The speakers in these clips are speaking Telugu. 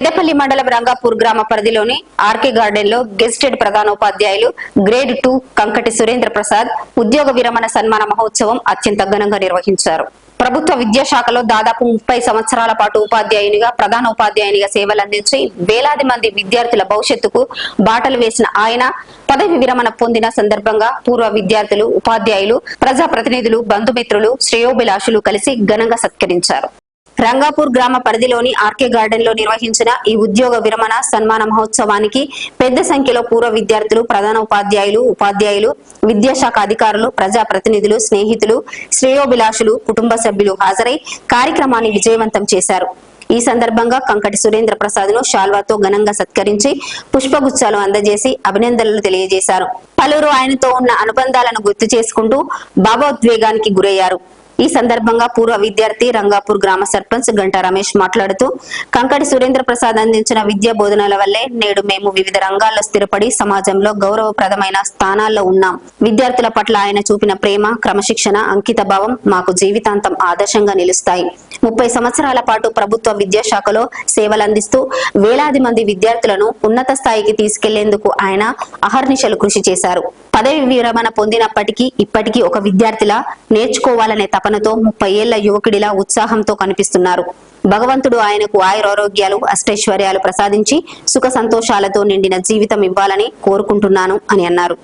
పెద్దపల్లి మండలం రంగాపూర్ గ్రామ పరిధిలోని ఆర్కే గార్డెన్ లో గెస్టెడ్ ప్రధానోపాధ్యాయులు గ్రేడ్ 2 కంకటి సురేంద్ర ప్రసాద్ ఉద్యోగ విరమణ సన్మాన మహోత్సవం అత్యంత ఘనంగా నిర్వహించారు. ప్రభుత్వ విద్యాశాఖలో దాదాపు 30 సంవత్సరాల పాటు ఉపాధ్యాయునిగా ప్రధానోపాధ్యాయునిగా సేవలందించి వేలాది మంది విద్యార్థుల భవిష్యత్తుకు బాటలు వేసిన ఆయన పదవి విరమణ పొందిన సందర్భంగా పూర్వ విద్యార్థులు, ఉపాధ్యాయులు, ప్రజాప్రతినిధులు, బంధుమిత్రులు, శ్రేయోభిలాషులు కలిసి ఘనంగా సత్కరించారు. రంగాపూర్ గ్రామ పరిధిలోని ఆర్కే గార్డెన్ లో నిర్వహించిన ఈ ఉద్యోగ విరమణ సన్మాన మహోత్సవానికి పెద్ద సంఖ్యలో పూర్వ విద్యార్థులు, ప్రధానోపాధ్యాయులు, ఉపాధ్యాయులు, విద్యాశాఖ అధికారులు, ప్రజాప్రతినిధులు, స్నేహితులు, శ్రేయోభిలాషులు, కుటుంబ సభ్యులు హాజరై కార్యక్రమాన్ని విజయవంతం చేశారు. ఈ సందర్భంగా కంకటి సురేంద్ర ప్రసాద్ ను శాల్వాతో ఘనంగా సత్కరించి పుష్పగుచ్చాలు అందజేసి అభినందనలు తెలియజేశారు. పలువురు ఆయనతో ఉన్న అనుబంధాలను గుర్తు చేసుకుంటూ భావోద్వేగానికి గురయ్యారు. ఈ సందర్భంగా పూర్వ విద్యార్థి రంగాపూర్ గ్రామ సర్పంచ్ గంటా రమేష్ మాట్లాడుతూ కంకటి సురేంద్ర ప్రసాద్ అందించిన విద్యా బోధనల వల్లే నేడు మేము వివిధ రంగాల్లో స్థిరపడి సమాజంలో గౌరవప్రదమైన స్థానాల్లో ఉన్నాం. విద్యార్థుల పట్ల ఆయన చూపిన ప్రేమ, క్రమశిక్షణ, అంకిత భావం మాకు జీవితాంతం ఆదర్శంగా నిలుస్తాయి. 30 సంవత్సరాల పాటు ప్రభుత్వ విద్యాశాఖలో సేవలందిస్తూ వేలాది మంది విద్యార్థులను ఉన్నత స్థాయికి తీసుకెళ్లేందుకు ఆయన అహర్నిశలు కృషి చేశారు. పదవి విరమణ పొందినప్పటికీ ఇప్పటికీ ఒక విద్యార్థిలా నేర్చుకోవాలనే తపనతో 30 ఏళ్ల యువకుడిలా ఉత్సాహంతో కనిపిస్తున్నారు. భగవంతుడు ఆయనకు ఆయురారోగ్యాలు, అష్టైశ్వర్యాలు ప్రసాదించి సుఖ సంతోషాలతో నిండిన జీవితం ఇవ్వాలని కోరుకుంటున్నాను అని అన్నారు.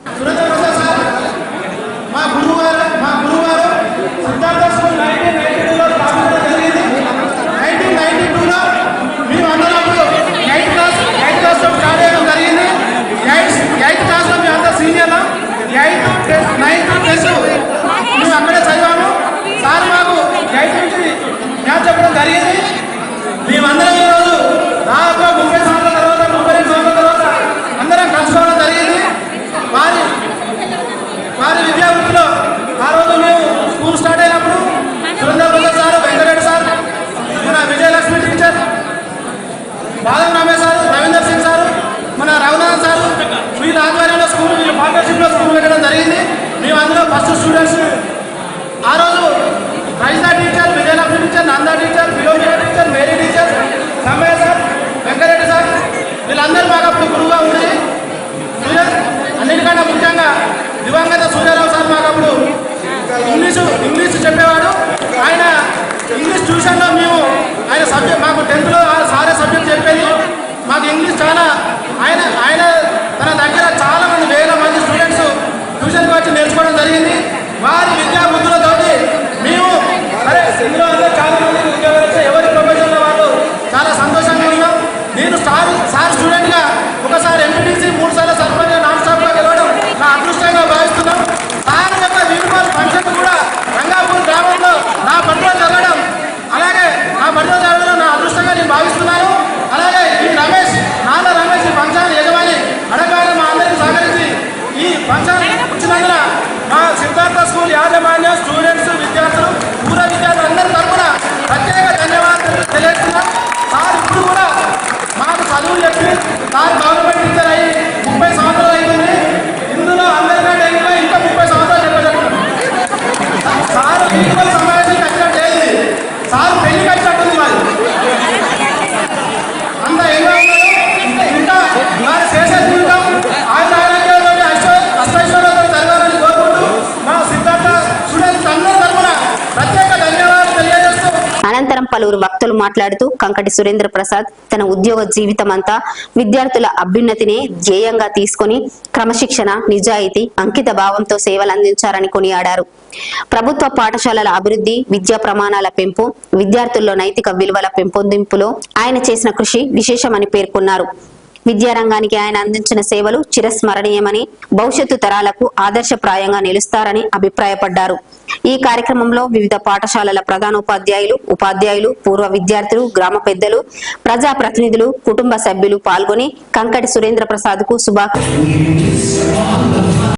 అక్కడే చదివాము. సార్ మాకు గైడ్ నుంచి జ్ఞాపకం చెప్పడం జరిగింది. మేమందరం ఈరోజు దాదాపు 30 సంవత్సరాల తర్వాత, 32 సంవత్సరాల తర్వాత అందరం కలుసుకోవడం జరిగింది. వారి విద్యావృత్తిలో ఆ రోజు మేము స్కూల్ స్టార్ట్ అయినప్పుడు సురేంద్ర ప్రసాద్ సార్, వెంకటరెడ్డి సార్, మన విజయలక్ష్మి టీచర్, బాదం రమేష్ సార్, రవీందర్ సింగ్ సార్, మన రఘునాథ్ సార్, వీళ్ళ ఆధ్వర్యంలో స్కూల్, వీళ్ళ పార్ట్నర్షిప్లో స్కూల్ పెట్టడం జరిగింది. మేము అందులో ఫస్ట్ స్టూడెంట్స్. ఆ రోజు Raiza teacher, Vijayalakshmi teacher, Nanda teacher, Vilomika teacher, Mary teacher, Ramaiah sir, Venkareddy sir, వీళ్ళందరూ మాకు అప్పుడు గురువుగా ఉంది. అన్నిటికన్నా ముఖ్యంగా దివంగత సూర్యారావు సార్ మాకు అప్పుడు ఇంగ్లీషు చెప్పేవాడు. ఆయన ఇంగ్లీష్ ట్యూషన్లో మేము ఆయన సబ్జెక్ట్ మాకు 10th సారే సబ్జెక్ట్ చెప్పేది. మాకు ఇంగ్లీష్ చాలా ఆయన తన దగ్గర చాలా మంది, వేల మంది స్టూడెంట్స్ ట్యూషన్కి వచ్చి నేర్చుకోవడం జరిగింది. వారి విద్యా బుద్ధులతో మేము సరే ఇందులో అందరూ చాలా మంది ఉద్యోగాలు ఎవరి ప్రొఫెషన్లో వాళ్ళు చాలా సంతోషంగా ఉన్నాం. నేను సార్ స్టూడెంట్గా ఒకసారి ఎంపీటీసీ, 3 సార్లు సర్పంచ్ నాన్ స్టాప్గా గెలవడం నా అదృష్టంగా భావిస్తున్నాం. సార్ యొక్క వీరుపాల్ ఫంక్షన్ కూడా రంగాపూర్ గ్రామంలో నా బడిలో జరగడం, అలాగే నా బడిలో జరగడం నా అదృష్టంగా నేను భావిస్తున్నాను. అలాగే ఈ రమేష్, నాన్న రమేష్, ఈ ఫంక్షన్ యజమాని అడగాలి మా అందరికీ సహకరించి ఈ ఫంక్షన్ వచ్చినందున మా సిద్ధార్థ స్కూల్ యాజమాన్య, స్టూడెంట్స్, విద్యార్థులు, పూర్వ విద్యార్థులు అందరి తరఫున ప్రత్యేక ధన్యవాదాలు తెలియజేస్తున్నాం. సార్ ఇప్పుడు కూడా మాకు చదువు చెప్పి సార్ గవర్నమెంట్ టీచర్ అయ్యి 30 సంవత్సరాలు అయింది. ఇందులో అందరికంటే ఇంకా 30 సంవత్సరాలు చెప్పేటప్పుడు సార్ ఈక్వల్ సమావేశం కట్టినట్టు లేదు. సార్ పెళ్లి కట్టినట్టుంది మాది. అంత ఎన్నో ఇంకా వారు చేసే జీవితం ఆయన అష్టైశ్వర్యాలతో జరగాలని కోరుకుంటూ మా సిద్ధార్థ స్టూడెంట్స్ అందరి తరఫున ప్రత్యేక ధన్యవాదాలు తెలియజేస్తూ అనంతరం పలువురు వక్తలు మాట్లాడుతూ కంకటి సురేంద్ర ప్రసాద్ తన ఉద్యోగ జీవితం అంతా విద్యార్థుల అభ్యున్నతిని ధ్యేయంగా తీసుకుని క్రమశిక్షణ, నిజాయితీ, అంకిత భావంతో సేవలందించారని కొనియాడారు. ప్రభుత్వ పాఠశాలల అభివృద్ధి, విద్యా ప్రమాణాల పెంపు, విద్యార్థుల్లో నైతిక విలువల పెంపొందింపులో ఆయన చేసిన కృషి విశేషమని పేర్కొన్నారు. విద్యారంగానికి ఆయన అందించిన సేవలు చిరస్మరణీయమని, భవిష్యత్తు తరాలకు ఆదర్శప్రాయంగా నిలుస్తారని అభిప్రాయపడ్డారు. ఈ కార్యక్రమంలో వివిధ పాఠశాలల ప్రధానోపాధ్యాయులు, ఉపాధ్యాయులు, పూర్వ విద్యార్థులు, గ్రామ పెద్దలు, ప్రజాప్రతినిధులు, కుటుంబ సభ్యులు పాల్గొని కంకటి సురేంద్ర ప్రసాద్ కు శుభాకాంక్షలు